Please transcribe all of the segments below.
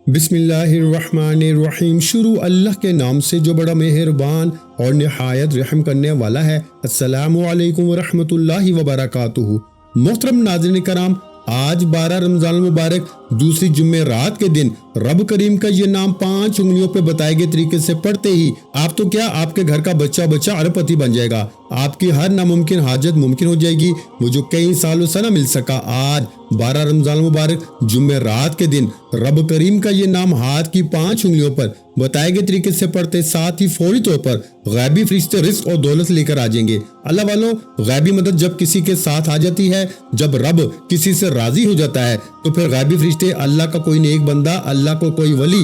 بسم اللہ الرحمن الرحیم۔ شروع اللہ کے نام سے جو بڑا مہربان اور نہایت رحم کرنے والا ہے۔ السلام علیکم ورحمۃ اللہ وبرکاتہ۔ محترم ناظرین کرام، آج 12 رمضان المبارک دوسری جمعرات کے دن رب کریم کا یہ نام 5 انگلیوں پہ بتائے گئے طریقے سے پڑھتے ہی آپ تو کیا آپ کے گھر کا بچہ ارب پتی بن جائے گا۔ آپ کی ہر ناممکن حاجت ممکن ہو جائے گی، وہ جو کئی سالوں سے نہ مل سکا۔ آج 12 رمضان المبارک جمعرات کے دن رب کریم کا یہ نام ہاتھ کی 5 انگلیوں پر بتائے گئے طریقے سے پڑھتے ساتھ ہی فوری طور پر غیبی فرشتے رزق اور دولت لے کر آ جائیں گے۔ اللہ والوں، غیبی مدد جب کسی کے ساتھ آ جاتی ہے، جب رب کسی سے راضی ہو جاتا ہے، تو پھر غیبی فرشتے، اللہ کا کوئی نیک بندہ، اللہ کو کوئی ولی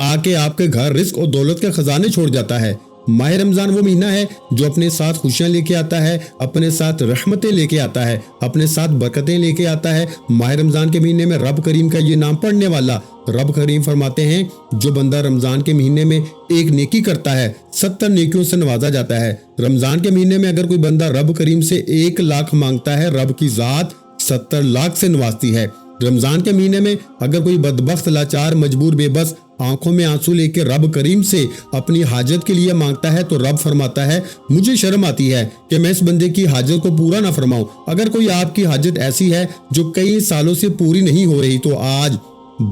آ کے آپ کے گھر رزق اور دولت کے خزانے چھوڑ جاتا ہے۔ ماہ رمضان وہ مہینہ ہے جو اپنے ساتھ خوشیاں لے کے آتا ہے، اپنے ساتھ رحمتیں لے کے آتا ہے، اپنے ساتھ برکتیں لے کے آتا ہے۔ ماہ رمضان کے مہینے میں رب کریم کا یہ نام پڑھنے والا، رب کریم فرماتے ہیں جو بندہ رمضان کے مہینے میں ایک نیکی کرتا ہے 70 نیکیوں سے نوازا جاتا ہے۔ رمضان کے مہینے میں اگر کوئی بندہ رب کریم سے 1 لاکھ مانگتا ہے، رب کی ذات 70 لاکھ سے نوازتی ہے۔ رمضان کے مہینے میں اگر کوئی بدبخت، لاچار، مجبور، بے بس آنکھوں میں آنسو لے کے رب کریم سے اپنی حاجت کے لیے مانگتا ہے، تو رب فرماتا ہے مجھے شرم آتی ہے کہ میں اس بندے کی حاجت کو پورا نہ فرماؤں۔ اگر کوئی آپ کی حاجت ایسی ہے جو کئی سالوں سے پوری نہیں ہو رہی، تو آج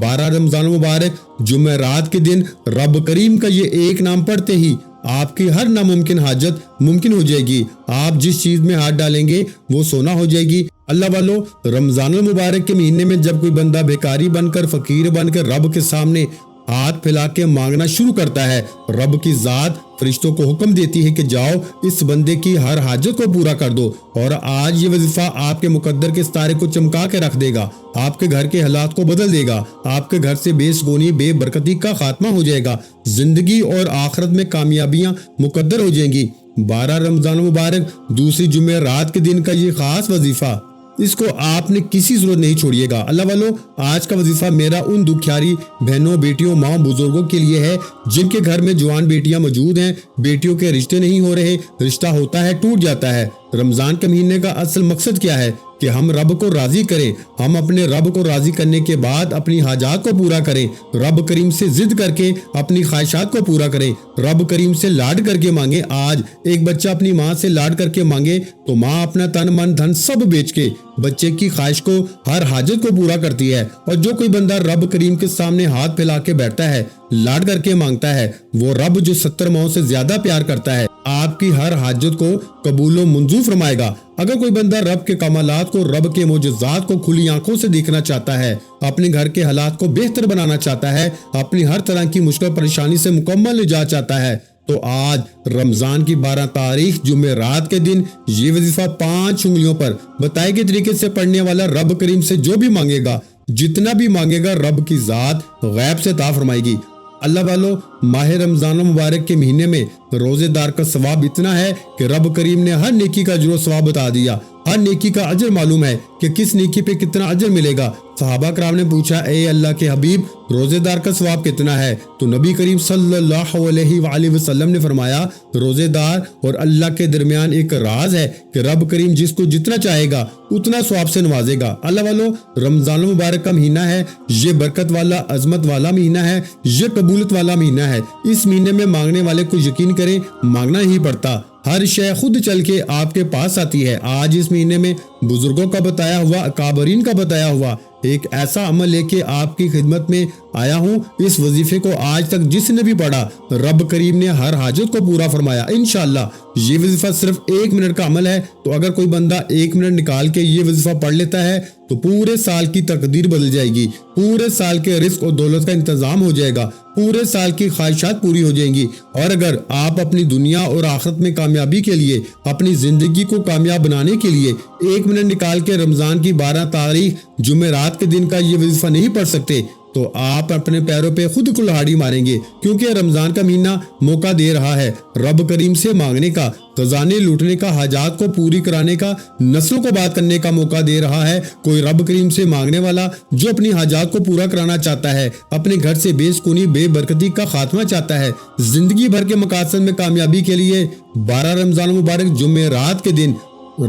12 رمضان مبارک جمعرات کے دن رب کریم کا یہ ایک نام پڑھتے ہی آپ کی ہر ناممکن حاجت ممکن ہو جائے گی۔ آپ جس چیز میں ہاتھ ڈالیں گے وہ سونا ہو جائے گی۔ اللہ والو، رمضان المبارک کے مہینے میں جب کوئی بندہ بھیکاری بن کر، فقیر بن کر رب کے سامنے ہاتھ پھیلا کے مانگنا شروع کرتا ہے، رب کی ذات فرشتوں کو حکم دیتی ہے کہ جاؤ اس بندے کی ہر حاجت کو پورا کر دو۔ اور آج یہ وظیفہ آپ کے مقدر کے ستارے کو چمکا کے رکھ دے گا، آپ کے گھر کے حالات کو بدل دے گا، آپ کے گھر سے بے سکونی، بے برکتی کا خاتمہ ہو جائے گا، زندگی اور آخرت میں کامیابیاں مقدر ہو جائیں گی۔ 12 رمضان مبارک دوسری جمعرات کے دن کا یہ خاص وظیفہ، اس کو آپ نے کسی صورت نہیں چھوڑیے گا۔ اللہ والو، آج کا وظیفہ میرا ان دکھیاری بہنوں، بیٹیوں، ماں، بزرگوں کے لیے ہے جن کے گھر میں جوان بیٹیاں موجود ہیں، بیٹیوں کے رشتے نہیں ہو رہے، رشتہ ہوتا ہے ٹوٹ جاتا ہے۔ رمضان کے مہینے کا اصل مقصد کیا ہے کہ ہم رب کو راضی کریں، ہم اپنے رب کو راضی کرنے کے بعد اپنی حاجات کو پورا کریں، رب کریم سے ضد کر کے اپنی خواہشات کو پورا کریں، رب کریم سے لاڈ کر کے مانگیں۔ آج ایک بچہ اپنی ماں سے لاڈ کر کے مانگے تو ماں اپنا تن من دھن سب بیچ کے بچے کی خواہش کو، ہر حاجت کو پورا کرتی ہے۔ اور جو کوئی بندہ رب کریم کے سامنے ہاتھ پھیلا کے بیٹھتا ہے، لاڈ کر کے مانگتا ہے، وہ رب جو 70 ماؤں سے زیادہ پیار کرتا ہے، آپ کی ہر حاجت کو قبول و منظور فرمائے گا۔ اگر کوئی بندہ رب کے کمالات کو، رب کے معجزات کو کھلی آنکھوں سے دیکھنا چاہتا ہے، اپنے گھر کے حالات کو بہتر بنانا چاہتا ہے، اپنی ہر طرح کی مشکل پریشانی سے مکمل نجات چاہتا ہے، تو آج رمضان کی 12 تاریخ جمعرات کے دن یہ وظیفہ 5 انگلیوں پر بتائے گئے طریقے سے پڑھنے والا رب کریم سے جو بھی مانگے گا، جتنا بھی مانگے گا، رب کی ذات غیب سے عطا فرمائے گی۔ اللہ والو، ماہ رمضان مبارک کے مہینے میں روزے دار کا ثواب اتنا ہے کہ رب کریم نے ہر نیکی کا اجر و ثواب بتا دیا۔ ہر نیکی کا اجر معلوم ہے کہ کس نیکی پہ کتنا اجر ملے گا۔ صحابہ کرام نے پوچھا، اے اللہ کے حبیب، روزے دار کا ثواب کتنا ہے؟ تو نبی کریم صلی اللہ علیہ وآلہ وسلم نے فرمایا، روزے دار اور اللہ کے درمیان ایک راز ہے کہ رب کریم جس کو جتنا چاہے گا اتنا ثواب سے نوازے گا۔ اللہ والو، رمضان المبارک کا مہینہ ہے، یہ برکت والا، عظمت والا مہینہ ہے، یہ قبولت والا مہینہ ہے۔ اس مہینے میں مانگنے والے کو یقین کریں مانگنا نہیں پڑتا، ہر شے خود چل کے آپ کے پاس آتی ہے۔ آج اس مہینے میں بزرگوں کا بتایا ہوا، اکابرین کا بتایا ہوا ایک ایسا عمل لے کے آپ کی خدمت میں آیا ہوں۔ اس وظیفے کو آج تک جس نے بھی پڑھا، رب کریم نے ہر حاجت کو پورا فرمایا انشاءاللہ۔ یہ وظیفہ صرف 1 منٹ کا عمل ہے، تو اگر کوئی بندہ 1 منٹ نکال کے یہ وظیفہ پڑھ لیتا ہے تو پورے سال کی تقدیر بدل جائے گی، پورے سال کے رزق اور دولت کا انتظام ہو جائے گا، پورے سال کی خواہشات پوری ہو جائیں گی۔ اور اگر آپ اپنی دنیا اور آخرت میں کامیابی کے لیے، اپنی زندگی کو کامیاب بنانے کے لیے 1 منٹ نکال کے رمضان کی 12 تاریخ جمعرات کے دن کا یہ وظیفہ نہیں پڑھ سکتے، تو آپ اپنے پیروں پہ خود کلہاڑی ماریں گے، کیونکہ رمضان کا مہینہ موقع دے رہا ہے رب کریم سے مانگنے کا، خزانے لوٹنے کا، حاجات کو پوری کرانے کا، نسلوں کو بات کرنے کا موقع دے رہا ہے۔ کوئی رب کریم سے مانگنے والا جو اپنی حاجات کو پورا کرانا چاہتا ہے، اپنے گھر سے بے سکونی، بے برکتی کا خاتمہ چاہتا ہے، زندگی بھر کے مقاصد میں کامیابی کے لیے 12 رمضان مبارک جمعرات کے دن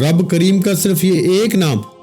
رب کریم کا صرف یہ ایک نام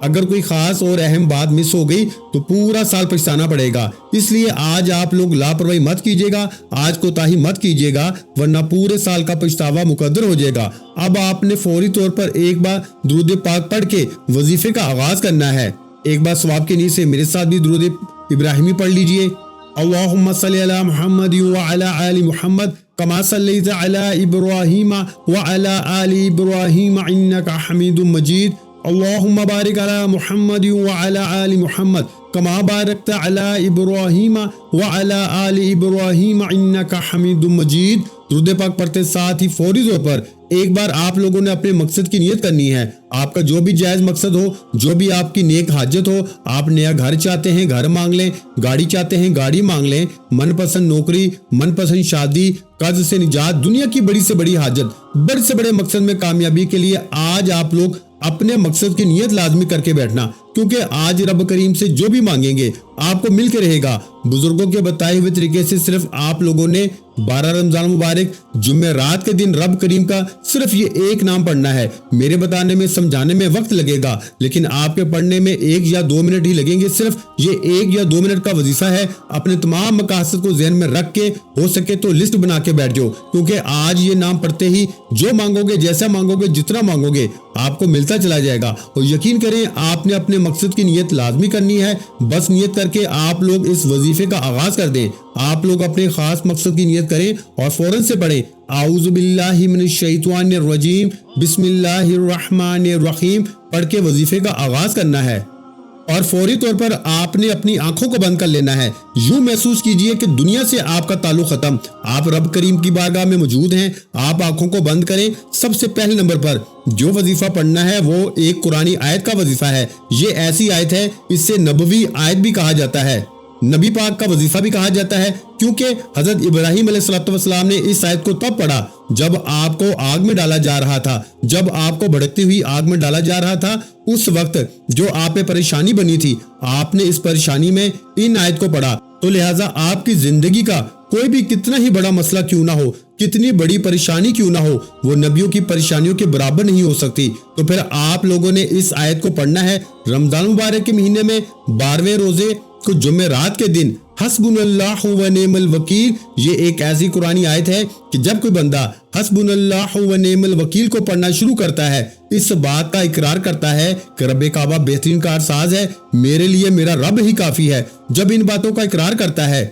اگر کوئی خاص اور اہم بات مس ہو گئی تو پورا سال پچھتانا پڑے گا۔ اس لیے آج آپ لوگ لاپرواہی مت کیجیے گا، آج کوتاہی مت کیجیے گا، ورنہ پورے سال کا پچھتاوا مقدر ہو جائے گا۔ اب آپ نے فوری طور پر ایک بار درود پاک پڑھ کے وظیفے کا آغاز کرنا ہے۔ ایک بار ثواب کی نیت سے میرے ساتھ بھی درود ابراہیمی پڑھ لیجئے۔ اللہم صلی علی محمد وعلی آل محمد کما صلیت علی ابراہیم وعلی آل ابراہیم انک حمید مجید۔ اللہم بارک علی محمد وعلی آل محمد کما بارکت علی ابراہیم وعلی آل ابراہیم انک حمید مجید۔ درود پاک پڑھتے ساتھ ہی فوری طور پر ایک بار آپ لوگوں نے اپنے مقصد کی نیت کرنی ہے۔ آپ کا جو بھی جائز مقصد ہو، جو بھی آپ کی نیک حاجت ہو، آپ نیا گھر چاہتے ہیں گھر مانگ لیں، گاڑی چاہتے ہیں گاڑی مانگ لیں، من پسند نوکری، من پسند شادی، قرض سے نجات، دنیا کی بڑی سے بڑی حاجت، بڑے سے بڑے مقصد میں کامیابی کے لیے آج آپ لوگ اپنے مقصد کی نیت لازمی کر کے بیٹھنا، کیونکہ آج رب کریم سے جو بھی مانگیں گے آپ کو مل کے رہے گا۔ بزرگوں کے بتائے ہوئے طریقے سے صرف آپ لوگوں نے 12 رمضان مبارک جمعرات کے دن رب کریم کا صرف یہ ایک نام پڑھنا ہے۔ میرے بتانے میں سمجھانے میں وقت لگے گا، لیکن آپ کے پڑھنے میں 1 یا 2 منٹ ہی لگیں گے۔ صرف یہ 1 یا 2 منٹ کا وظیفہ ہے۔ اپنے تمام مقاصد کو ذہن میں رکھ کے ہو سکے تو لسٹ بنا کے بیٹھ جاؤ، کیونکہ آج یہ نام پڑھتے ہی جو مانگو گے، جیسا مانگو گے، جتنا مانگو گے آپ کو ملتا چلا جائے گا۔ اور یقین کریں آپ نے اپنے مقصد کی نیت لازمی کرنی ہے۔ بس نیت کر کے آپ لوگ اس وظیفے کا آغاز کر دیں۔ آپ لوگ اپنے خاص مقصد کی نیت کریں اور فوراً سے پڑھیں اعوذ باللہ من الشیطان الرجیم بسم اللہ الرحمن الرحیم پڑھ کے وظیفے کا آغاز کرنا ہے۔ اور فوری طور پر آپ نے اپنی آنکھوں کو بند کر لینا ہے۔ یوں محسوس کیجئے کہ دنیا سے آپ کا تعلق ختم، آپ رب کریم کی بارگاہ میں موجود ہیں۔ آپ آنکھوں کو بند کریں۔ سب سے پہلے نمبر پر جو وظیفہ پڑھنا ہے وہ ایک قرآنی آیت کا وظیفہ ہے۔ یہ ایسی آیت ہے، اس سے نبوی آیت بھی کہا جاتا ہے، نبی پاک کا وظیفہ بھی کہا جاتا ہے، کیونکہ حضرت ابراہیم علیہ السلام نے اس آیت کو تب پڑھا جب آپ کو آگ میں ڈالا جا رہا تھا، جب آپ کو بھڑکتی ہوئی آگ میں ڈالا جا رہا تھا۔ اس وقت جو آپ پہ پریشانی بنی تھی، آپ نے اس پریشانی میں ان آیت کو پڑھا، تو لہٰذا آپ کی زندگی کا کوئی بھی کتنا ہی بڑا مسئلہ کیوں نہ ہو، کتنی بڑی پریشانی کیوں نہ ہو، وہ نبیوں کی پریشانیوں کے برابر نہیں ہو سکتی۔ تو پھر آپ لوگوں نے اس آیت کو پڑھنا ہے۔ رمضان مبارک کے مہینے میں 12ویں روزے کو جمعرات کے دن حسبنا اللہ و نعم الوکیل، یہ ایک ایسی قرآنی آیت ہے کہ جب کوئی بندہ حسبنا اللہ و نعم الوکیل کو پڑھنا شروع کرتا ہے، اس بات کا اقرار کرتا ہے کہ رب کعبہ بہترین کارساز ہے، میرے لیے میرا رب ہی کافی ہے۔ جب ان باتوں کا اقرار کرتا ہے،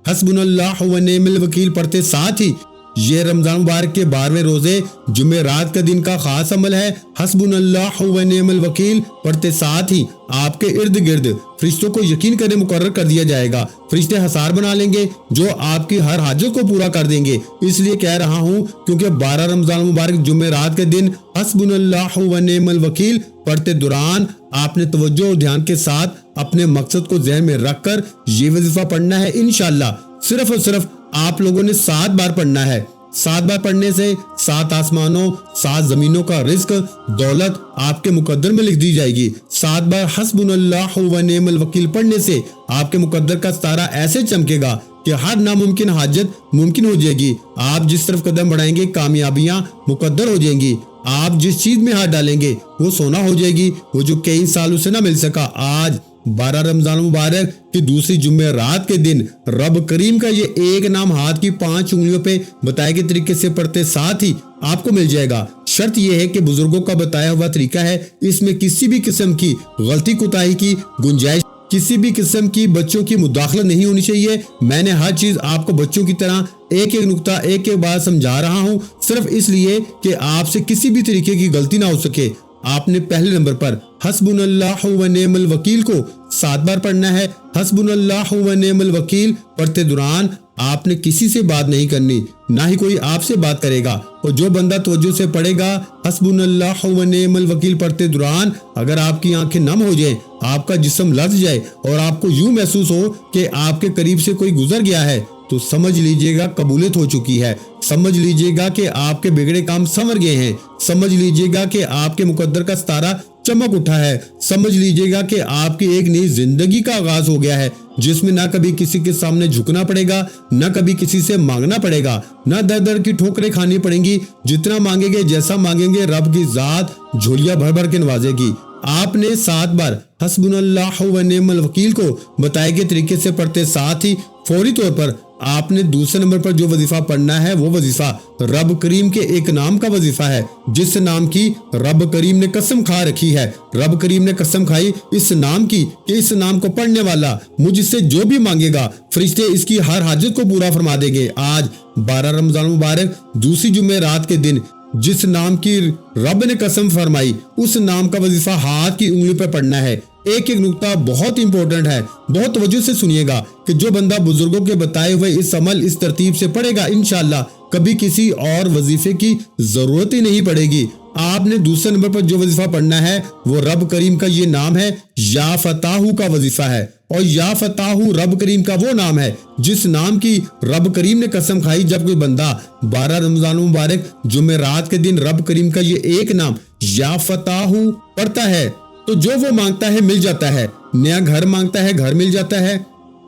حسبنا اللہ و نعم الوکیل پڑھتے ساتھ ہی یہ رمضان مبارک کے 12ویں روزے جمعرات کے دن کا خاص عمل ہے۔ حسبنا اللہ و نعم الوکیل پڑھتے ساتھ ہی آپ کے ارد گرد فرشتوں کو یقین کرنے مقرر کر دیا جائے گا۔ فرشتے حصار بنا لیں گے جو آپ کی ہر حاجت کو پورا کر دیں گے۔ اس لیے کہہ رہا ہوں کیونکہ 12 رمضان مبارک جمعرات کے دن حسبنا اللہ و نعم الوکیل پڑھتے دوران آپ نے توجہ اور دھیان کے ساتھ اپنے مقصد کو ذہن میں رکھ کر یہ وظیفہ پڑھنا ہے۔ انشاءاللہ صرف اور صرف آپ لوگوں نے 7 بار پڑھنا ہے۔ 7 بار پڑھنے سے 7 آسمانوں 7 زمینوں کا رزق دولت آپ کے مقدر میں لکھ دی جائے گی۔ 7 بار حسبنا اللہ و نعم الوکیل پڑھنے سے آپ کے مقدر کا ستارہ ایسے چمکے گا کہ ہر ناممکن حاجت ممکن ہو جائے گی۔ آپ جس طرف قدم بڑھائیں گے کامیابیاں مقدر ہو جائیں گی۔ آپ جس چیز میں ہاتھ ڈالیں گے وہ سونا ہو جائے گی، وہ جو کئی سالوں سے نہ مل سکا۔ آج 12 رمضان مبارک کی دوسری جمعرات کے دن رب کریم کا یہ ایک نام ہاتھ کی 5 انگلیوں پہ بتائے گئے طریقے سے پڑھتے ساتھ ہی آپ کو مل جائے گا۔ شرط یہ ہے کہ بزرگوں کا بتایا ہوا طریقہ ہے، اس میں کسی بھی قسم کی غلطی کوتاہی کی گنجائش، کسی بھی قسم کی بچوں کی مداخلت نہیں ہونی چاہیے۔ میں نے ہر چیز آپ کو بچوں کی طرح ایک ایک نقطہ ایک ایک بار سمجھا رہا ہوں، صرف اس لیے کہ آپ سے کسی بھی طریقے کی غلطی نہ ہو سکے۔ آپ نے پہلے نمبر پر حسبنا اللہ و نعم الوکیل کو 7 بار پڑھنا ہے۔ حسبنا اللہ و نعم الوکیل پڑھتے دوران آپ نے کسی سے بات نہیں کرنی، نہ ہی کوئی آپ سے بات کرے گا۔ اور جو بندہ توجہ سے پڑھے گا حسبنا اللہ و نعم الوکیل پڑھتے دوران، اگر آپ کی آنکھیں نم ہو جائیں، آپ کا جسم لرز جائے اور آپ کو یوں محسوس ہو کہ آپ کے قریب سے کوئی گزر گیا ہے، تو سمجھ لیجئے گا قبولیت ہو چکی ہے۔ سمجھ لیجئے گا کہ آپ کے بگڑے کام سنور گئے ہیں۔ سمجھ لیجئے گا کہ آپ کے مقدر کا ستارہ چمک اٹھا ہے۔ سمجھ لیجئے گا کہ آپ کی ایک نئی زندگی کا آغاز ہو گیا ہے، جس میں نہ کبھی کسی کے سامنے جھکنا پڑے گا، نہ کبھی کسی سے مانگنا پڑے گا، نہ در در کی ٹھوکریں کھانی پڑیں گی۔ جتنا مانگیں گے، جیسا مانگیں گے، رب کی ذات جھولیاں بھر بھر کے نوازے گی۔ آپ نے 7 بار حسبنا اللہ و نعم الوکیل کو بتائے گئے طریقے سے پڑھتے، ساتھ ہی فوری طور پر آپ نے دوسرے نمبر پر جو وظیفہ پڑھنا ہے وہ وظیفہ رب کریم کے ایک نام کا وظیفہ ہے، جس نام کی رب کریم نے قسم کھا رکھی ہے۔ رب کریم نے قسم کھائی اس نام کی کہ اس نام کو پڑھنے والا مجھ سے جو بھی مانگے گا فرشتے اس کی ہر حاجت کو پورا فرما دیں گے۔ آج 12 رمضان مبارک دوسری جمعرات کے دن جس نام کی رب نے قسم فرمائی اس نام کا وظیفہ ہاتھ کی انگلی پر پڑھنا ہے۔ ایک نقطہ بہت امپورٹنٹ ہے، بہت توجہ سے سنیے گا کہ جو بندہ بزرگوں کے بتائے ہوئے اس عمل اس ترتیب سے پڑھے گا انشاءاللہ کبھی کسی اور وظیفے کی ضرورت ہی نہیں پڑے گی۔ آپ نے دوسرے نمبر پر جو وظیفہ پڑھنا ہے وہ رب کریم کا یہ نام ہے، یا فتاحو کا وظیفہ ہے، اور یا فتاحو رب کریم کا وہ نام ہے جس نام کی رب کریم نے قسم کھائی۔ جب کوئی بندہ 12 رمضان مبارک جمعرات کے دن رب کریم کا یہ ایک نام یا فتاحو پڑھتا ہے تو جو وہ مانگتا ہے مل جاتا ہے۔ نیا گھر مانگتا ہے گھر مل جاتا ہے،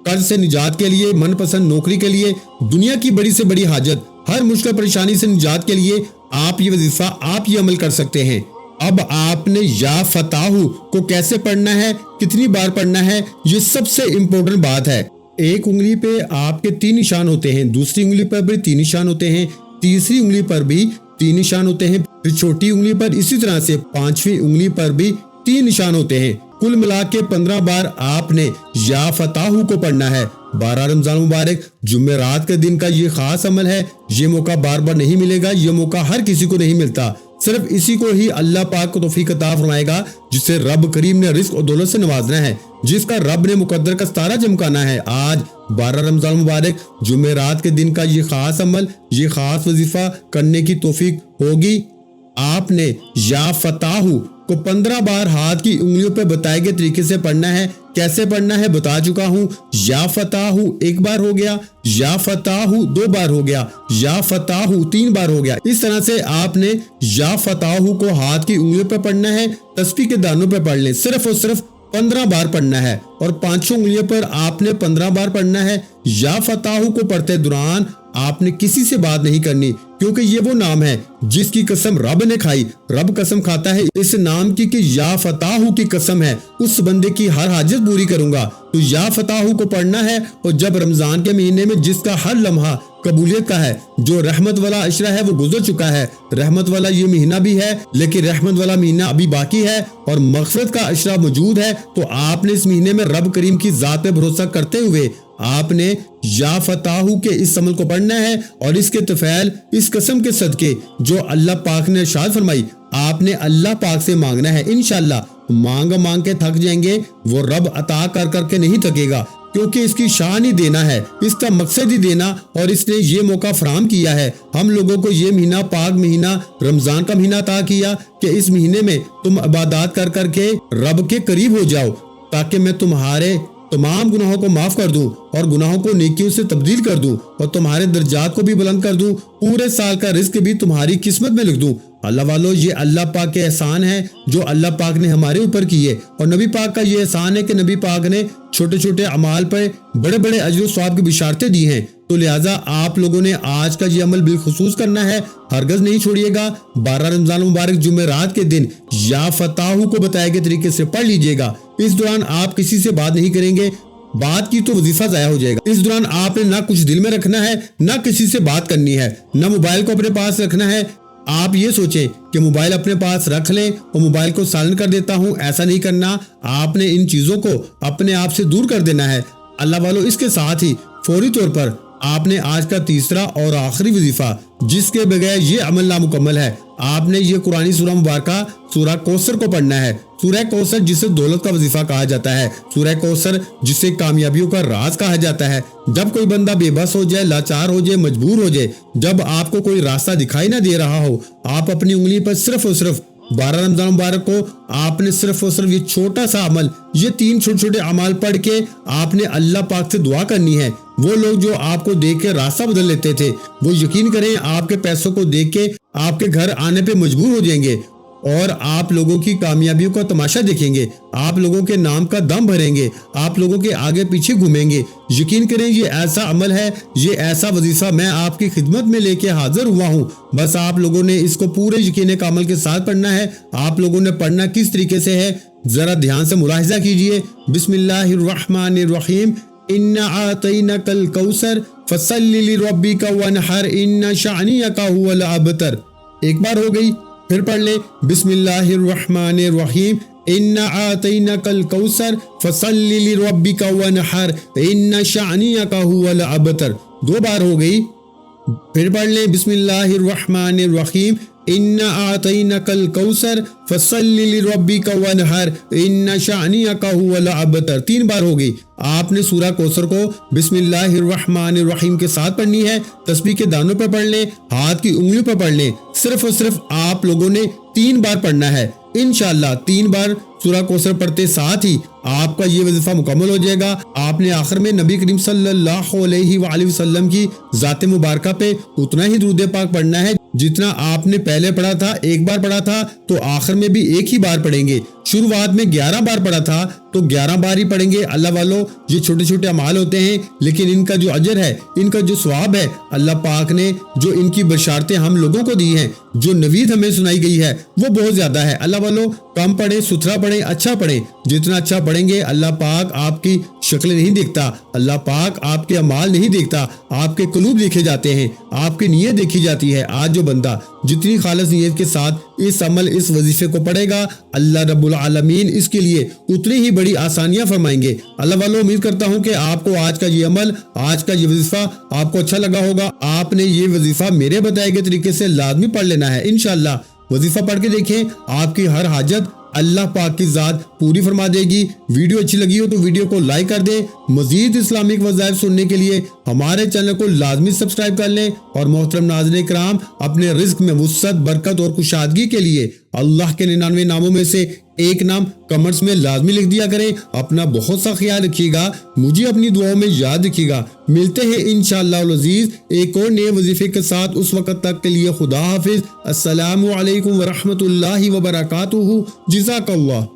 قرض سے نجات کے لیے، من پسند نوکری کے لیے، دنیا کی بڑی سے بڑی حاجت، ہر مشکل پریشانی سے نجات کے لیے آپ یہ وظیفہ آپ یہ عمل کر سکتے ہیں۔ اب آپ نے یا فتاحو کو کیسے پڑھنا ہے، کتنی بار پڑھنا ہے، یہ سب سے امپورٹنٹ بات ہے۔ ایک انگلی پہ آپ کے 3 نشان ہوتے ہیں، دوسری انگلی پر بھی 3 نشان ہوتے ہیں، تیسری انگلی پر بھی 3 نشان ہوتے ہیں، پھر چھوٹی انگلی پر اسی طرح سے 5ویں انگلی پر بھی 3 نشان ہوتے ہیں۔ کل ملا کے 15 بار آپ نے یا فتاحو کو پڑھنا ہے۔ 12 رمضان مبارک جمعرات کے دن کا یہ خاص عمل ہے، یہ موقع بار بار نہیں ملے گا، یہ موقع ہر کسی کو نہیں ملتا، صرف اسی کو ہی اللہ پاک کو توفیق عطا فرمائے گا جسے رب کریم نے رزق اور دولت سے نوازنا ہے، جس کا رب نے مقدر کا ستارہ چمکانا ہے۔ آج 12 رمضان مبارک جمعرات کے دن کا یہ خاص عمل، یہ خاص وظیفہ کرنے کی توفیق ہوگی۔ آپ نے یا فتاحو کو 15 بار ہاتھ کی انگلیوں پہ بتائے گئے طریقے سے پڑھنا ہے۔ کیسے پڑھنا ہے بتا چکا ہوں، یا فتاحو 1 بار ہو گیا، یا فتاحو 2 بار ہو گیا، یا فتاحو 3 بار ہو گیا۔ اس طرح سے آپ نے یا فتاحو کو ہاتھ کی انگلیوں پہ پڑھنا ہے، تسبیح کے دانوں پہ پڑھ لیں، صرف اور صرف 15 بار پڑھنا ہے، اور 5 انگلیوں پر آپ نے 15 بار پڑھنا ہے۔ یا فتاحو کو پڑھتے دوران آپ نے کسی سے بات نہیں کرنی، کیونکہ یہ وہ نام ہے جس کی قسم رب نے کھائی۔ رب قسم کھاتا ہے اس نام کی کہ یا فتاحو کی قسم ہے اس بندے کی ہر حاجت پوری کروں گا۔ تو یا فتاحو کو پڑھنا ہے، اور جب رمضان کے مہینے میں جس کا ہر لمحہ قبولیت کا ہے، جو رحمت والا عشرہ ہے وہ گزر چکا ہے، رحمت والا یہ مہینہ بھی ہے لیکن رحمت والا مہینہ ابھی باقی ہے اور مغفرت کا عشرہ موجود ہے، تو آپ نے اس مہینے میں رب کریم کی ذات پہ بھروسہ کرتے ہوئے آپ نے یا فتاحو کے اس عمل کو پڑھنا ہے، اور اس کے طفیل اس قسم کے صدقے جو اللہ پاک نے ارشاد فرمائی آپ نے اللہ پاک سے مانگنا ہے۔ انشاءاللہ مانگ کے تھک جائیں گے، وہ رب عطا کر کے نہیں تھکے گا، کیونکہ اس کی شان ہی دینا ہے، اس کا مقصد ہی دینا، اور اس نے یہ موقع فراہم کیا ہے ہم لوگوں کو، یہ مہینہ پاک مہینہ رمضان کا مہینہ عطا کیا کہ اس مہینے میں تم عبادات کر کے رب کے قریب ہو جاؤ، تاکہ میں تمہارے تمام گناہوں کو معاف کر دوں اور گناہوں کو نیکیوں سے تبدیل کر دوں اور تمہارے درجات کو بھی بلند کر دوں، پورے سال کا رزق بھی تمہاری قسمت میں لکھ دوں۔ اللہ والو، یہ اللہ پاک کے احسان ہے جو اللہ پاک نے ہمارے اوپر کیے، اور نبی پاک کا یہ احسان ہے کہ نبی پاک نے چھوٹے چھوٹے اعمال پر بڑے بڑے اجر و ثواب کی بشارتیں دی ہیں۔ تو لہٰذا آپ لوگوں نے آج کا یہ عمل بالخصوص کرنا ہے، ہرگز نہیں چھوڑیے گا۔ 12 رمضان مبارک جمعرات کے دن یا فتاحو کو بتائے گئے طریقے سے پڑھ لیجئے گا۔ اس دوران آپ کسی سے بات نہیں کریں گے، بات کی تو وظیفہ ضائع ہو جائے گا۔ اس دوران آپ نے نہ کچھ دل میں رکھنا ہے، نہ کسی سے بات کرنی ہے، نہ موبائل کو اپنے پاس رکھنا ہے۔ آپ یہ سوچیں کہ موبائل اپنے پاس رکھ لیں اور موبائل کو سائلنٹ کر دیتا ہوں، ایسا نہیں کرنا۔ آپ نے ان چیزوں کو اپنے آپ سے دور کر دینا ہے۔ اللہ والو، اس کے ساتھ ہی فوری طور پر آپ نے آج کا تیسرا اور آخری وظیفہ، جس کے بغیر یہ عمل نامکمل ہے، آپ نے یہ قرآنی سورہ مبارکہ سورہ کوثر کو پڑھنا ہے۔ سورہ کوثر جسے دولت کا وظیفہ کہا جاتا ہے، سورہ کوثر جسے کامیابیوں کا راز کہا جاتا ہے۔ جب کوئی بندہ بے بس ہو جائے، لاچار ہو جائے، مجبور ہو جائے، جب آپ کو کوئی راستہ دکھائی نہ دے رہا ہو، آپ اپنی انگلی پر صرف اور صرف 12 رمضان مبارک کو آپ نے صرف اور صرف یہ چھوٹا سا عمل، یہ 3 چھوٹے چھوٹے اعمال پڑھ کے آپ نے اللہ پاک سے دعا کرنی ہے۔ وہ لوگ جو آپ کو دیکھ کے راستہ بدل لیتے تھے، وہ یقین کریں آپ کے پیسوں کو دیکھ کے آپ کے گھر آنے پہ مجبور ہو جائیں گے۔ اور آپ لوگوں کی کامیابیوں کا تماشا دیکھیں گے، آپ لوگوں کے نام کا دم بھریں گے، آپ لوگوں کے آگے پیچھے گھومیں گے۔ یقین کریں یہ ایسا عمل ہے، یہ ایسا وظیفہ میں آپ کی خدمت میں لے کے حاضر ہوا ہوں، بس آپ لوگوں نے اس کو پورے یقین کامل کے ساتھ پڑھنا ہے۔ آپ لوگوں نے پڑھنا کس طریقے سے ہے ذرا دھیان سے ملاحظہ کیجئے۔ بسم اللہ الرحمن الرحیم، اِنَّا أَعْطَيْنَاكَ الْكَوْثَرَ فَصَلِّ لِرَبِّكَ وَانْحَرْ إِنَّ شَانِئَكَ هُوَ الْأَبْتَرُ۔ ایک بار ہو گئی، پھر پڑھ لیں بسم اللہ الرحمن الرحیم، اِنَّا أَعْطَيْنَاكَ الْكَوْثَرَ فَصَلِّ لِرَبِّكَ وَانْحَرْ إِنَّ شَانِئَكَ هُوَ الْأَبْتَرُ۔ دو بار ہو گئی، پھر پڑھ لیں بسم اللہ الرحمن الرحیم، اِنَّا أَعْطَيْنَاكَ الْكَوْثَرَ فَصَلِّ لِرَبِّكَ وَانْحَرْ إِنَّ شَانِئَكَ هُوَ الْأَبْتَرُ۔ تین بار ہو گئی۔ آپ نے سورہ کوثر کو بسم اللہ الرحمن الرحیم کے ساتھ پڑھنی ہے، تسبیح کے دانوں پر پڑھ لیں، ہاتھ کی انگلیوں پر پڑھ لیں، صرف اور صرف آپ لوگوں نے 3 بار پڑھنا ہے۔ انشاءاللہ 3 بار سورہ کوثر پڑھتے ساتھ ہی آپ کا یہ وظیفہ مکمل ہو جائے گا۔ آپ نے آخر میں نبی کریم صلی اللہ علیہ وآلہ وسلم کی ذات مبارکہ پہ اتنا ہی درود پاک پڑھنا ہے جتنا آپ نے پہلے پڑھا تھا، 1 بار پڑھا تھا تو آخر میں بھی 1 ہی بار پڑھیں گے۔ شروعات میں 11 بار پڑھا تھا تو 11 بار ہی پڑھیں گے۔ اللہ والوں، یہ چھوٹے چھوٹے اعمال ہوتے ہیں لیکن ان کا جو اجر ہے، ان کا جو ثواب ہے، اللہ پاک نے جو ان کی بشارتیں ہم لوگوں کو دی ہیں، جو نوید ہمیں سنائی گئی ہے، وہ بہت زیادہ ہے۔ اللہ والوں، کم پڑھیں، ستھرا پڑھیں، اچھا پڑھیں۔ جتنا اچھا پڑھیں گے اللہ پاک آپ کی شکل نہیں دیکھتا، اللہ پاک آپ کے اعمال نہیں دیکھتا، آپ کے قلوب دیکھے جاتے ہیں، آپ کی نیت دیکھی جاتی ہے۔ آج جو بندہ جتنی خالص نیت کے ساتھ اس عمل، اس وظیفے کو پڑھے گا، اللہ رب العالمین اس کے لیے اتنی ہی بڑی آسانیاں فرمائیں گے۔ اللہ والوں، امید کرتا ہوں کہ آپ کو آج کا یہ عمل، آج کا یہ وظیفہ آپ کو اچھا لگا ہوگا۔ آپ نے یہ وظیفہ میرے بتائے گئے طریقے سے لازمی پڑھ لینا ہے۔ انشاءاللہ وظیفہ پڑھ کے دیکھیں، آپ کی ہر حاجت اللہ پاک کی ذات پوری فرما دے گی۔ ویڈیو اچھی لگی ہو تو ویڈیو کو لائک کر دیں۔ مزید اسلامک وظائف سننے کے لیے ہمارے چینل کو لازمی سبسکرائب کر لیں، اور محترم ناظرین کرام، اپنے رزق میں وسعت، برکت اور کشادگی کے لیے اللہ کے 99 ناموں میں سے ایک نام کمنٹس میں لازمی لکھ دیا کریں۔ اپنا بہت سا خیال رکھیے گا، مجھے اپنی دعاؤں میں یاد رکھیے گا۔ ملتے ہیں انشاءاللہ العزیز ایک اور نئے وظیفے کے ساتھ، اس وقت تک کے لیے خدا حافظ۔ السلام علیکم ورحمۃ اللہ وبرکاتہ۔ جزاک اللہ۔